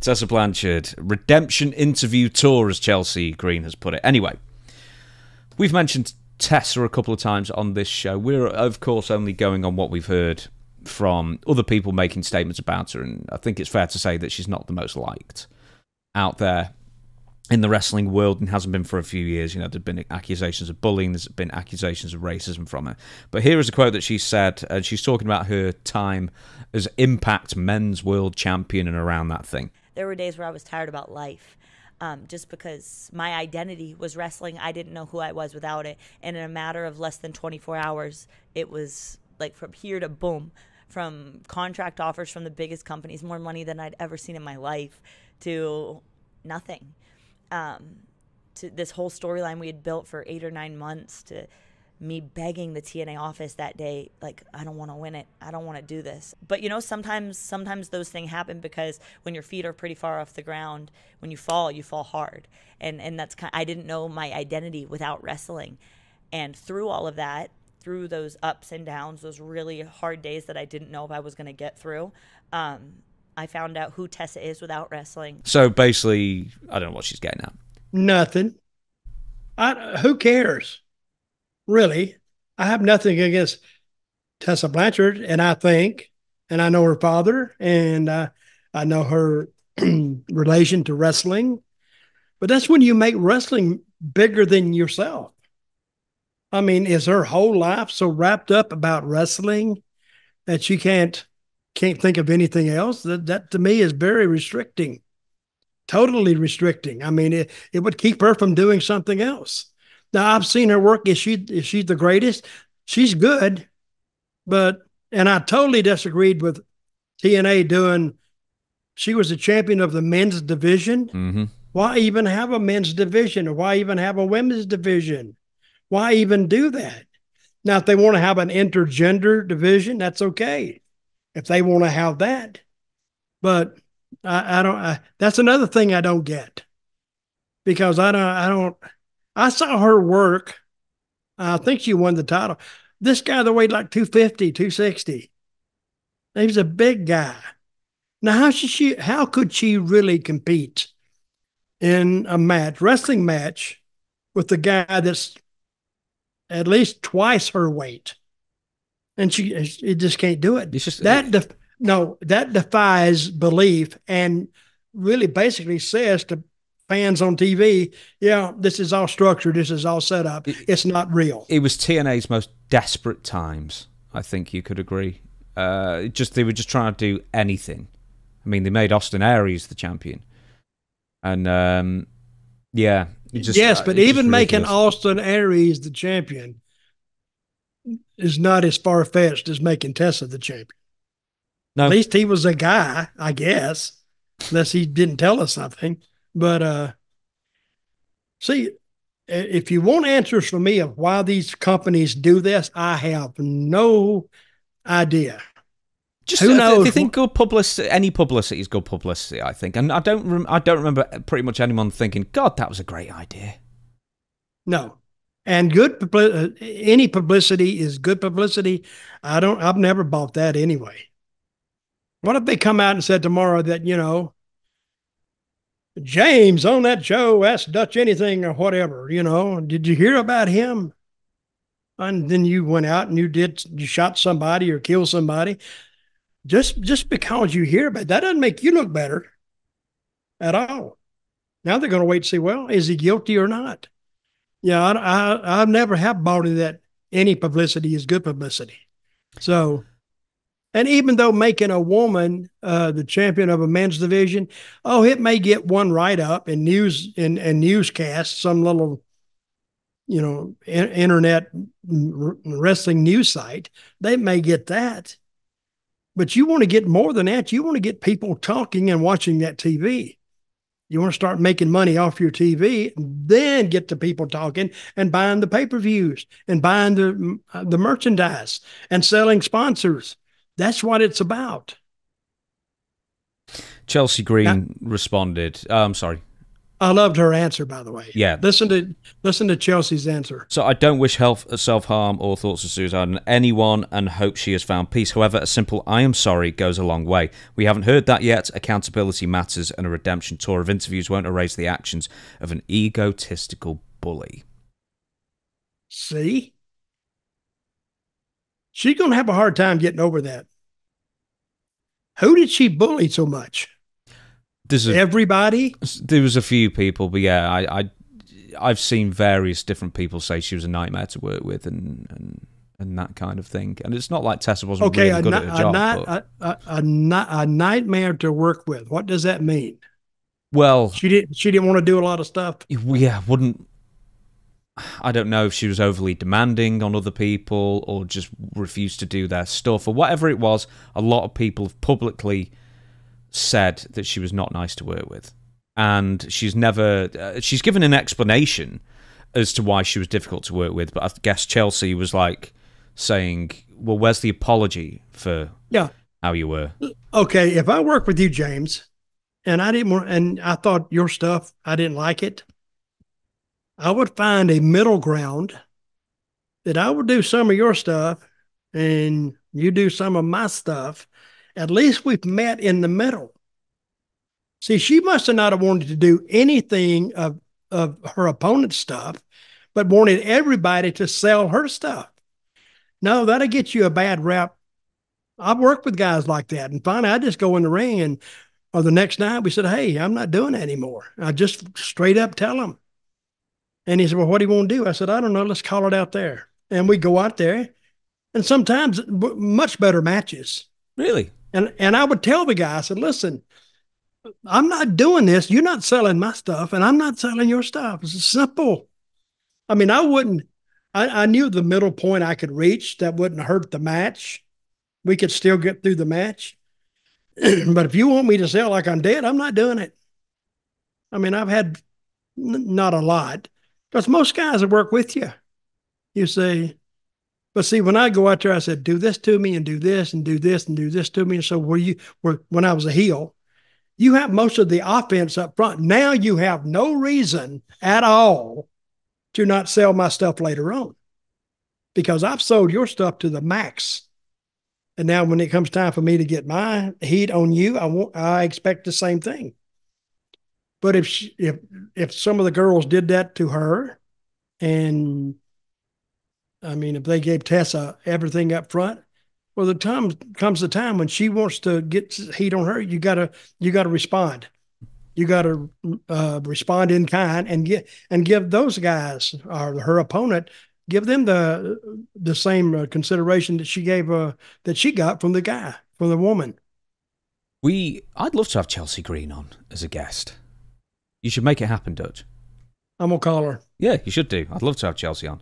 Tessa Blanchard, redemption interview tour, as Chelsea Green has put it. Anyway, we've mentioned Tessa a couple of times on this show. We're, of course, only going on what we've heard from other people making statements about her, and I think it's fair to say that she's not the most liked out there in the wrestling world, and hasn't been for a few years. You know, there've been accusations of bullying, there's been accusations of racism from her. But here is a quote that she said, and she's talking about her time as Impact Men's World Champion and around that thing. There were days where I was tired about life, just because my identity was wrestling. I didn't know who I was without it. And in a matter of less than 24 hours, it was like from here to boom, from contract offers from the biggest companies, more money than I'd ever seen in my life, to nothing. To this whole storyline we had built for 8 or 9 months, to me begging the TNA office that day, like, I don't want to win it. I don't want to do this. But, you know, sometimes those things happen because when your feet are pretty far off the ground, when you fall hard. And that's I didn't know my identity without wrestling. And through all of that, through those ups and downs, those really hard days that I didn't know if I was going to get through, I found out who Tessa is without wrestling. So basically, I don't know what she's getting at. Nothing. Who cares? Really, I have nothing against Tessa Blanchard, and I know her father, and I know her relation to wrestling. But that's when you make wrestling bigger than yourself. I mean, is her whole life so wrapped up about wrestling that she can't think of anything else? That to me is very restricting, totally restricting. I mean, it would keep her from doing something else. Now, I've seen her work. Is she the greatest? She's good, and I totally disagreed with TNA doing. She was the champion of the men's division. Mm-hmm. Why even have a men's division, or why even have a women's division? Why even do that? Now, if they want to have an intergender division, that's okay. If they want to have that, but I don't. That's another thing I don't get, because I don't. I saw her work. I think she won the title. This guy that weighed like 250, 260. He was a big guy. Now, how could she really compete in a wrestling match, with the guy that's at least twice her weight? And it just can't do it. It's just that defies belief, and really basically says to fans on TV, yeah, this is all structured, this is all set up. It's not real. It was TNA's most desperate times, I think you could agree. They were just trying to do anything. I mean, they made Austin Aries the champion. And, yeah. But even making Austin Aries the champion is not as far-fetched as making Tessa the champion. No. At least he was a guy, I guess, unless he didn't tell us something. But see, if you want answers from me of why these companies do this, I have no idea. Who knows? They think good publicity, any publicity is good publicity, I think. And I don't remember pretty much anyone thinking, God, that was a great idea. No. And any publicity is good publicity. I've never bought that anyway. What if they come out and said tomorrow that, you know, James on that show asked Dutch anything or whatever, you know, did you hear about him? And then you went out and you shot somebody or killed somebody. Just because you hear about it, that doesn't make you look better at all. Now they're going to wait to see, well, is he guilty or not? Yeah, I never have bought into that any publicity is good publicity. So, and even though making a woman the champion of a men's division, it may get one write-up in news and newscast, some little, you know, internet wrestling news site. They may get that. But you want to get more than that. You want to get people talking and watching that TV. You want to start making money off your TV, and then get the people talking and buying the pay-per-views and buying the merchandise and selling sponsors. That's what it's about. Chelsea Green responded. I'm sorry. I loved her answer, by the way. Yeah. Listen to Chelsea's answer. So I don't wish self-harm or thoughts of suicide on anyone and hope she has found peace. However, a simple "I am sorry" goes a long way. We haven't heard that yet. Accountability matters, and a redemption tour of interviews won't erase the actions of an egotistical bully. See? She's going to have a hard time getting over that. Who did she bully so much? Everybody? There was a few people, but yeah, I've seen various different people say she was a nightmare to work with and that kind of thing. And it's not like Tessa wasn't really good at her job. A nightmare to work with. What does that mean? Well, she didn't want to do a lot of stuff. Yeah, I don't know if she was overly demanding on other people or just refused to do their stuff or whatever it was. A lot of people have publicly said that she was not nice to work with, and she's given an explanation as to why she was difficult to work with, but I guess Chelsea was like saying, well, where's the apology for how you were? Okay, if I work with you, James, and I thought your stuff, I didn't like it, I would find a middle ground that I would do some of your stuff and you do some of my stuff. At least we've met in the middle. See, she must have not have wanted to do anything of her opponent's stuff, but wanted everybody to sell her stuff. No, that'll get you a bad rap. I've worked with guys like that. And finally, I just go in the ring or the next night we said, hey, I'm not doing that anymore. I just straight up tell them. And he said, well, what do you want to do? I said, I don't know. Let's call it out there. And we go out there and sometimes much better matches. Really? And I would tell the guy, I said, listen, I'm not doing this. You're not selling my stuff, and I'm not selling your stuff. It's simple. I mean, I knew the middle point I could reach that wouldn't hurt the match. We could still get through the match. But if you want me to sell like I'm dead, I'm not doing it. I mean, I've had not a lot, because most guys that work with you, you say, but see, when I go out there, I said, do this to me and do this and do this and do this to me. And so when I was a heel, you have most of the offense up front. Now you have no reason at all to not sell my stuff later on, because I've sold your stuff to the max. And now when it comes time for me to get my heat on you, I expect the same thing. But if some of the girls did that to her, and I mean, if they gave Tessa everything up front, well, comes the time when she wants to get heat on her, you gotta respond. You gotta respond in kind and give those guys or her opponent, give them the same consideration that she gave that she got from the woman. I'd love to have Chelsea Green on as a guest. You should make it happen, Dutch. I'm gonna call her. Yeah, you should do. I'd love to have Chelsea on.